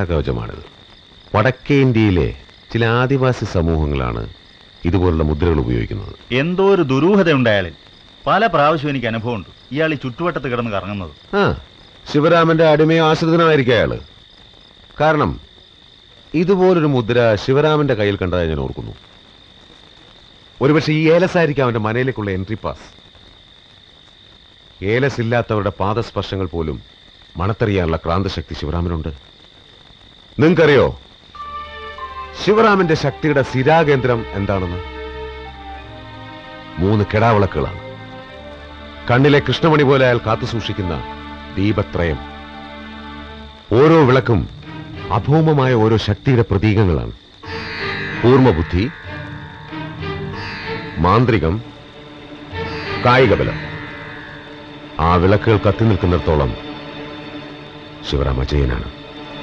രക്ഷാകവചമാണിത്. വടക്കേ ഇന്ത്യയിലെ ചില ആദിവാസി സമൂഹങ്ങളാണ് ഇതുപോലുള്ള മുദ്രകൾ ഉപയോഗിക്കുന്നത്. എന്തോ ഒരു ദുരൂഹതയുണ്ട് അയാളിൽ. പല പ്രാവശ്യം എനിക്ക് അനുഭവമുണ്ട് ഇയാൾ ഈ ചുറ്റുവട്ടത്ത് കിടന്ന് കറങ്ങുന്നത്. ശിവരാമന്റെ അടിമയോ ആശ്രിതനായിരിക്കും അയാള്. കാരണം ഇതുപോലൊരു മുദ്ര ശിവരാമന്റെ കയ്യിൽ കണ്ടതായി ഞാൻ ഓർക്കുന്നു. ഒരുപക്ഷെ ഈ ഏലസ് ആയിരിക്കും അവന്റെ മനയിലേക്കുള്ള എൻട്രി പാസ്. ഏലസ് ഇല്ലാത്തവരുടെ പാദസ്പർശങ്ങൾ പോലും മണത്തറിയാനുള്ള ക്രാന്തശക്തി ശിവരാമനുണ്ട്. നിങ്ങൾക്കറിയോ ശിവരാമന്റെ ശക്തിയുടെ സ്ഥിരാകേന്ദ്രം എന്താണെന്ന്? 3 കെടാവിളക്കുകളാണ്. കണ്ണിലെ കൃഷ്ണമണി പോലെ അയാൾ കാത്തുസൂക്ഷിക്കുന്ന ദീപത്രയം. ഓരോ വിളക്കും അഭൗമമായ ഓരോ ശക്തിയുടെ പ്രതീകങ്ങളാണ്. കൂർമ്മബുദ്ധി, മാന്ത്രികം, കായികബലം. ആ വിളക്കുകൾ കത്തി നിൽക്കുന്നിടത്തോളം ശിവരാമ ജയനാണ്.